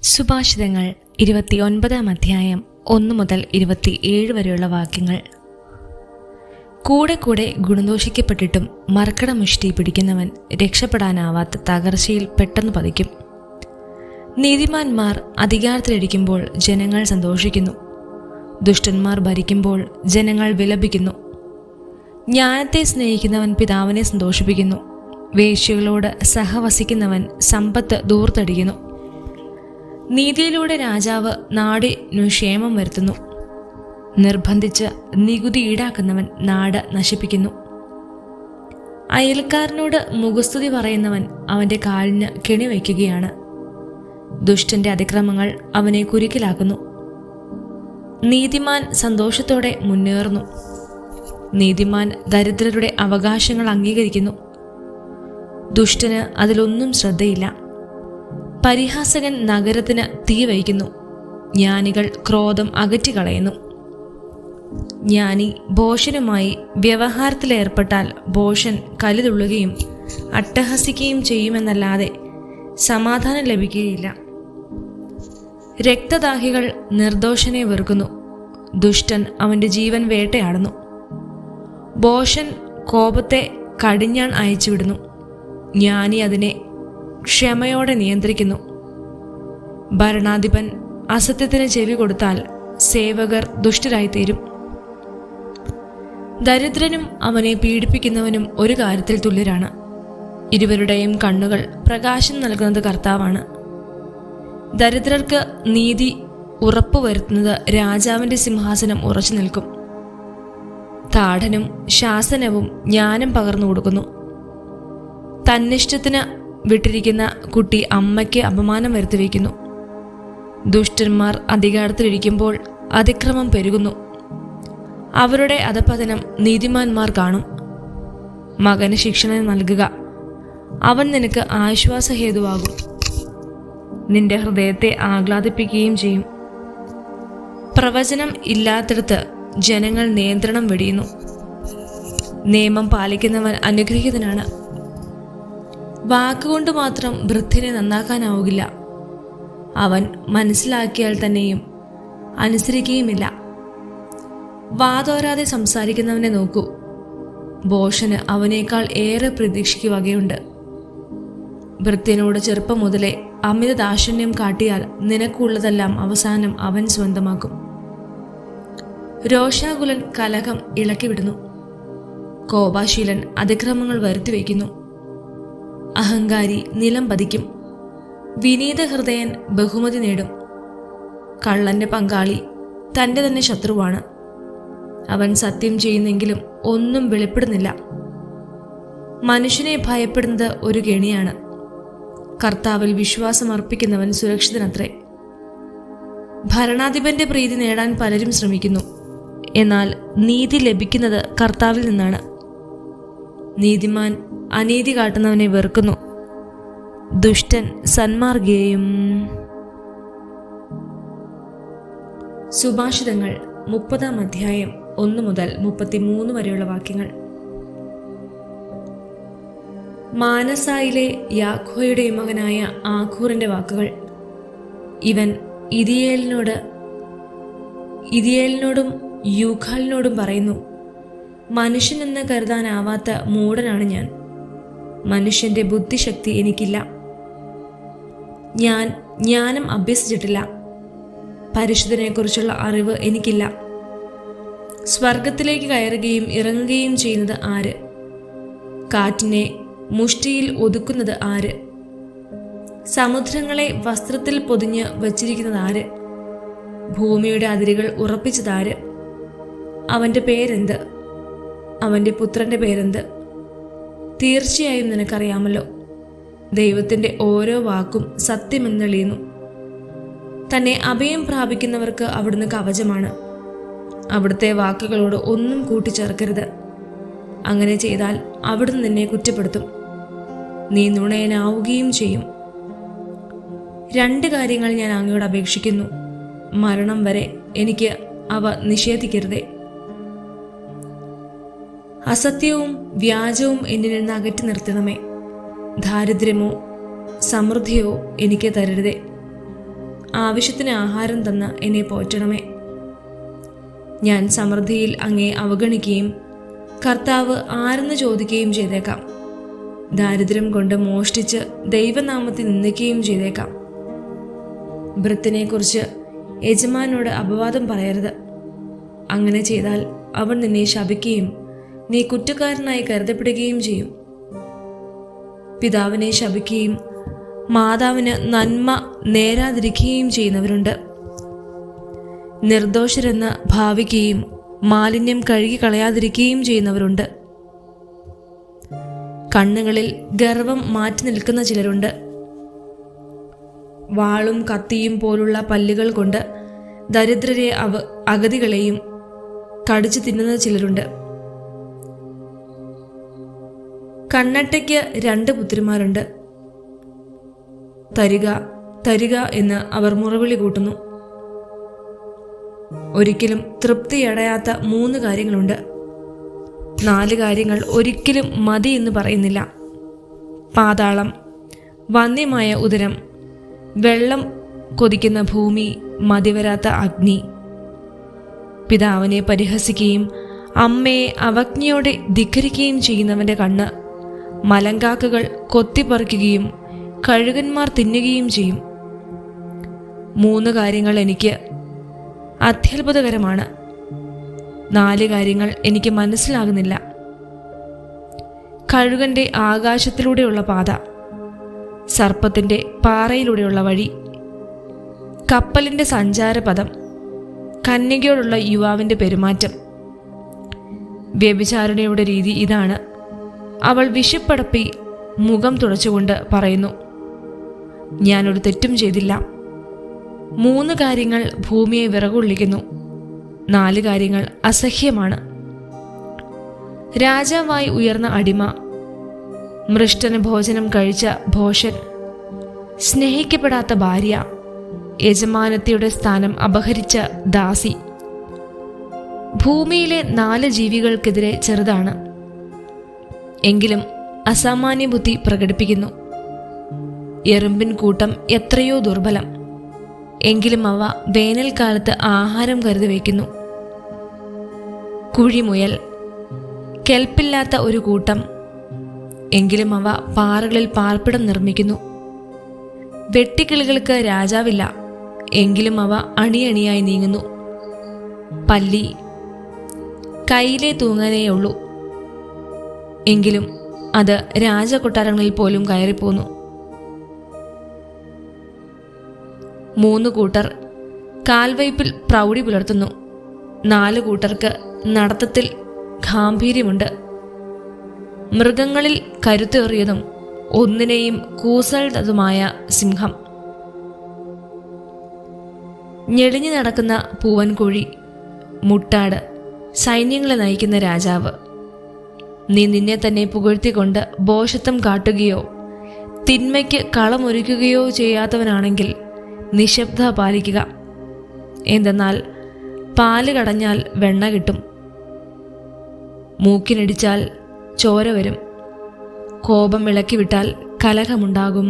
സുഭാഷിതങ്ങൾ 29 അധ്യായം 1 മുതൽ 27 വരെയുള്ള വാക്യങ്ങൾ. കൂടെ കൂടെ ഗുണദോഷിക്കപ്പെട്ടിട്ടും മർക്കടമുഷ്ടി പിടിക്കുന്നവൻ രക്ഷപ്പെടാനാവാത്ത തകർച്ചയിൽ പെട്ടെന്ന് പതിക്കും. നീതിമാന്മാർ അധികാരത്തിലിരിക്കുമ്പോൾ ജനങ്ങൾ സന്തോഷിക്കുന്നു. ദുഷ്ടന്മാർ ഭരിക്കുമ്പോൾ ജനങ്ങൾ വിലപിക്കുന്നു. ജ്ഞാനത്തെ സ്നേഹിക്കുന്നവൻ പിതാവിനെ സന്തോഷിപ്പിക്കുന്നു. വേശ്യകളോട് സഹവസിക്കുന്നവൻ സമ്പത്ത് ദൂർത്തടിക്കുന്നു. നീതിയിലൂടെ രാജാവ് നാടിനു ക്ഷേമം വരുത്തുന്നു. നിർബന്ധിച്ച് നികുതി ഈടാക്കുന്നവൻ നാട് നശിപ്പിക്കുന്നു. അയൽക്കാരനോട് മുഖസ്തുതി പറയുന്നവൻ അവൻ്റെ കാലിന് കെണി വയ്ക്കുകയാണ്. ദുഷ്ടന്റെ അതിക്രമങ്ങൾ അവനെ കുരുക്കിലാക്കുന്നു. നീതിമാൻ സന്തോഷത്തോടെ മുന്നേറുന്നു. നീതിമാൻ ദരിദ്രരുടെ അവകാശങ്ങൾ അംഗീകരിക്കുന്നു. ദുഷ്ടന് അതിലൊന്നും ശ്രദ്ധയില്ല. പരിഹാസകൻ നഗരത്തിന് തീ വയ്ക്കുന്നു. ജ്ഞാനികൾ ക്രോധം അകറ്റിക്കളയുന്നു. ജ്ഞാനി ഭോഷനുമായി വ്യവഹാരത്തിലേർപ്പെട്ടാൽ ഭോഷൻ കലിതുള്ളുകയും അട്ടഹസിക്കുകയും ചെയ്യുമെന്നല്ലാതെ സമാധാനം ലഭിക്കുകയില്ല. രക്തദാഹികൾ നിർദോഷനെ വെറുക്കുന്നു. ദുഷ്ടൻ അവൻ്റെ ജീവൻ വേട്ടയാടുന്നു. ഭോഷൻ കോപത്തെ കടിഞ്ഞാൺ അയച്ചുവിടുന്നു. ജ്ഞാനി അതിനെ ക്ഷമയോടെ നിയന്ത്രിക്കുന്നു. ഭരണാധിപൻ അസത്യത്തിന് ചെവി കൊടുത്താൽ സേവകർ ദുഷ്ടരായിത്തീരും. ദരിദ്രനും അവനെ പീഡിപ്പിക്കുന്നവനും ഒരു കാര്യത്തിൽ തുല്യരാണ്. ഇരുവരുടെയും കണ്ണുകൾ പ്രകാശം നൽകുന്നത് കർത്താവാണ്. ദരിദ്രർക്ക് നീതി ഉറപ്പുവരുത്തുന്നത് രാജാവിൻ്റെ സിംഹാസനം ഉറച്ചു നിൽക്കും. താഠനും ശാസനവും ജ്ഞാനം പകർന്നു കൊടുക്കുന്നു. തന്നിഷ്ടത്തിന് വിട്ടിരിക്കുന്ന കുട്ടി അമ്മയ്ക്ക് അപമാനം വരുത്തിവെക്കുന്നു. ദുഷ്ടന്മാർ അധികാരത്തിലിരിക്കുമ്പോൾ അതിക്രമം പെരുകുന്നു. അവരുടെ അധപതനം നീതിമാന്മാർ കാണും. മകന് ശിക്ഷണ നൽകുക, അവൻ നിനക്ക് ആശ്വാസഹേതുവാകും. നിന്റെ ഹൃദയത്തെ ആഹ്ലാദിപ്പിക്കുകയും ചെയ്യും. പ്രവചനം ഇല്ലാത്തിടത്ത് ജനങ്ങൾ നിയന്ത്രണം വെടിയുന്നു. നിയമം പാലിക്കുന്നവൻ അനുഗ്രഹീതനാണ്. വാക്കുകൊണ്ട് മാത്രം വൃദ്ധനെ നന്നാക്കാനാവുകില്ല. അവൻ മനസ്സിലാക്കിയാൽ തന്നെയും അനുസരിക്കുകയുമില്ല. വാതോരാതെ സംസാരിക്കുന്നവനെ നോക്കൂ. ഭോഷന് അവനേക്കാൾ ഏറെ പ്രതീക്ഷയ്ക്ക് വകയുണ്ട്. വൃത്യനോട് ചെറുപ്പം മുതലേ അമിത ദാക്ഷിണ്യം കാട്ടിയാൽ നിനക്കുള്ളതെല്ലാം അവസാനം അവൻ സ്വന്തമാക്കും. രോഷാകുലൻ കലഹം ഇളക്കിവിടുന്നു. കോപാശീലൻ അതിക്രമങ്ങൾ വരുത്തിവെക്കുന്നു. അഹങ്കാരി നിലം പതിക്കും. വിനീത ഹൃദയൻ ബഹുമതി നേടും. കള്ളന്റെ പങ്കാളി തൻ്റെ തന്നെ ശത്രുവാണ്. അവൻ സത്യം ചെയ്യുന്നെങ്കിലും ഒന്നും വെളിപ്പെടുന്നില്ല. മനുഷ്യനെ ഭയപ്പെടുന്നത് ഒരു കെണിയാണ്. കർത്താവിൽ വിശ്വാസം അർപ്പിക്കുന്നവൻ സുരക്ഷിതനത്രേ. ഭരണാധിപന്റെ പ്രീതി നേടാൻ പലരും ശ്രമിക്കുന്നു. എന്നാൽ നീതി ലഭിക്കുന്നത് കർത്താവിൽ നിന്നാണ്. നീതിമാൻ അനീതി കാട്ടുന്നവനെ വെറുക്കുന്നു. ദുഷ്ടൻ സന്മാർഗിയെയും. സുഭാഷിതങ്ങൾ 30 അധ്യായം 1 മുതൽ 33 വരെയുള്ള വാക്യങ്ങൾ. മാനസായിലെ യാഖോയുടെ മകനായ ആഖൂറിന്റെ വാക്കുകൾ. ഇവൻ ഇദിയേലിനോടും യൂഖാലിനോടും പറയുന്നു, മനുഷ്യനെന്ന് കരുതാനാവാത്ത മൂഢനാണ് ഞാൻ. മനുഷ്യന്റെ ബുദ്ധിശക്തി എനിക്കില്ല. ഞാൻ ജ്ഞാനം അഭ്യസിച്ചിട്ടില്ല. പരിശുദ്ധനെക്കുറിച്ചുള്ള അറിവ് എനിക്കില്ല. സ്വർഗത്തിലേക്ക് കയറുകയും ഇറങ്ങുകയും ചെയ്യുന്നത് ആര്? കാറ്റിനെ മുഷ്ടിയിൽ ഒതുക്കുന്നത് ആര്? സമുദ്രങ്ങളെ വസ്ത്രത്തിൽ പൊതിഞ്ഞ് വച്ചിരിക്കുന്നത് ആര്? ഭൂമിയുടെ അതിരുകൾ ഉറപ്പിച്ചതാര്? അവൻ്റെ പേരെന്ത്? അവൻ്റെ പുത്രൻ്റെ പേരെന്ത്? തീർച്ചയായും നിനക്കറിയാമല്ലോ. ദൈവത്തിൻ്റെ ഓരോ വാക്കും സത്യമെന്നളിയുന്നു. തന്നെ അഭയം പ്രാപിക്കുന്നവർക്ക് അവിടുന്ന് കവചമാണ്. അവിടുത്തെ വാക്കുകളോട് ഒന്നും കൂട്ടിച്ചേർക്കരുത്. അങ്ങനെ ചെയ്താൽ അവിടുന്ന് നിന്നെ കുറ്റപ്പെടുത്തും. നീ നുണയനാവുകയും ചെയ്യും. 2 കാര്യങ്ങൾ ഞാൻ അങ്ങയോട് അപേക്ഷിക്കുന്നു. മരണം വരെ എനിക്ക് അവ നിഷേധിക്കരുതേ. അസത്യവും വ്യാജവും എന്നിൽ നിന്ന് അകറ്റി നിർത്തണമേ. ദാരിദ്ര്യമോ സമൃദ്ധിയോ എനിക്ക് തരരുതേ. ആവശ്യത്തിന് ആഹാരം തന്ന് എന്നെ പോറ്റണമേ. ഞാൻ സമൃദ്ധിയിൽ അങ്ങേ അവഗണിക്കുകയും കർത്താവ് ആരെന്ന് ചോദിക്കുകയും ചെയ്തേക്കാം. ദാരിദ്ര്യം കൊണ്ട് മോഷ്ടിച്ച് ദൈവനാമത്തെ നിന്ദിക്കുകയും ചെയ്തേക്കാം. ഭൃത്തിനെക്കുറിച്ച് യജമാനോട് അപവാദം പറയരുത്. അങ്ങനെ ചെയ്താൽ അവൻ നിന്നെ ശപിക്കുകയും നീ കുറ്റക്കാരനായി കരുതപ്പെടുകയും ചെയ്യും. പിതാവിനെ ശപിക്കുകയും മാതാവിന് നന്മ നേരാതിരിക്കുകയും ചെയ്യുന്നവരുണ്ട്. നിർദോഷരെന്ന് ഭാവിക്കുകയും മാലിന്യം കഴുകി കളയാതിരിക്കുകയും ചെയ്യുന്നവരുണ്ട്. കണ്ണുകളിൽ ഗർവം മാറ്റി നിൽക്കുന്ന ചിലരുണ്ട്. വാളും കത്തിയും പോലുള്ള പല്ലുകൾ കൊണ്ട് ദരിദ്രരെ അഗതികളെയും കടിച്ചു തിന്നുന്ന ചിലരുണ്ട്. കണ്ണട്ടയ്ക്ക് 2 പുത്രിമാരുണ്ട്. തരിക തരിക എന്ന് അവർ മുറവിളി കൂട്ടുന്നു. ഒരിക്കലും തൃപ്തിയടയാത്ത 3 കാര്യങ്ങളുണ്ട്. 4 കാര്യങ്ങൾ ഒരിക്കലും മതി എന്ന് പറയുന്നില്ല. പാതാളം, വന്യമായ ഉദരം, വെള്ളം കൊതിക്കുന്ന ഭൂമി, മതിവരാത്ത അഗ്നി. പിതാവിനെ പരിഹസിക്കുകയും അമ്മയെ അവജ്ഞയോടെ ധിക്കരിക്കുകയും ചെയ്യുന്നവൻ്റെ കണ്ണ് മലങ്കാക്കകൾ കൊത്തിപ്പറിക്കുകയും കഴുകന്മാർ തിന്നുകയും ചെയ്യും. 3 കാര്യങ്ങൾ എനിക്ക് അത്യത്ഭുതകരമാണ്. 4 കാര്യങ്ങൾ എനിക്ക് മനസ്സിലാകുന്നില്ല. കഴുകന്റെ ആകാശത്തിലൂടെയുള്ള പാത, സർപ്പത്തിന്റെ പാറയിലൂടെയുള്ള വഴി, കപ്പലിന്റെ സഞ്ചാരപഥം, കന്യകയോടുള്ള യുവാവിന്റെ പെരുമാറ്റം. വ്യഭിചാരിണിയുടെ രീതി ഇതാണ്. അവൾ വിശപ്പടപ്പി മുഖം തുടച്ചുകൊണ്ട് പറയുന്നു, ഞാനൊരു തെറ്റും ചെയ്തില്ല. 3 കാര്യങ്ങൾ ഭൂമിയെ വിറകൊള്ളിക്കുന്നു. 4 കാര്യങ്ങൾ അസഹ്യമാണ്. രാജാവായി ഉയർന്ന അടിമ, മൃഷ്ടന് ഭോജനം കഴിച്ച ഭോഷൻ, സ്നേഹിക്കപ്പെടാത്ത ഭാര്യ, യജമാനത്തിയുടെ സ്ഥാനം അപഹരിച്ച ദാസി. ഭൂമിയിലെ 4 ജീവികൾക്കെതിരെ ചെറുതാണ്, എങ്കിലും അസാമാന്യ ബുദ്ധി പ്രകടിപ്പിക്കുന്നു. എറുമ്പിൻ കൂട്ടം എത്രയോ ദുർബലം, എങ്കിലും അവ വേനൽക്കാലത്ത് ആഹാരം കരുതി വയ്ക്കുന്നു. കുഴിമുയൽ, കെൽപ്പില്ലാത്ത ഒരു കൂട്ടം, എങ്കിലും അവ പാറകളിൽ പാർപ്പിടം നിർമ്മിക്കുന്നു. വെട്ടിക്കിളികൾക്ക് രാജാവില്ല, എങ്കിലും അവ അണിയണിയായി നീങ്ങുന്നു. പല്ലി, കയ്യിലെ തൂങ്ങാനേയുള്ളൂ, എങ്കിലും അത് രാജകൊട്ടാരങ്ങളിൽ പോലും കയറിപ്പോന്നു. 3 കൂട്ടർ കാൽവയ്പിൽ പ്രൗഢി പുലർത്തുന്നു. 4 കൂട്ടർക്ക് നടത്തത്തിൽ ഗാംഭീര്യമുണ്ട്. മൃഗങ്ങളിൽ കരുത്തേറിയതും ഒന്നിനെയും കൂസലതുമായ സിംഹം. ഞെളിഞ്ഞു നടക്കുന്ന പൂവൻകോഴി, മുട്ടാട്, സൈന്യങ്ങളെ നയിക്കുന്ന രാജാവ്. നീ നിന്നെ തന്നെ പുകഴ്ത്തിക്കൊണ്ട് ഭോഷത്വം കാട്ടുകയോ തിന്മയ്ക്ക് കളമൊരുക്കുകയോ ചെയ്യാത്തവനാണെങ്കിൽ നിശബ്ദത പാലിക്കുക. എന്തെന്നാൽ പാല് കടഞ്ഞാൽ വെണ്ണ കിട്ടും, മൂക്കിനടിച്ചാൽ ചോര വരും, കോപം ഇളക്കിവിട്ടാൽ കലഹമുണ്ടാകും.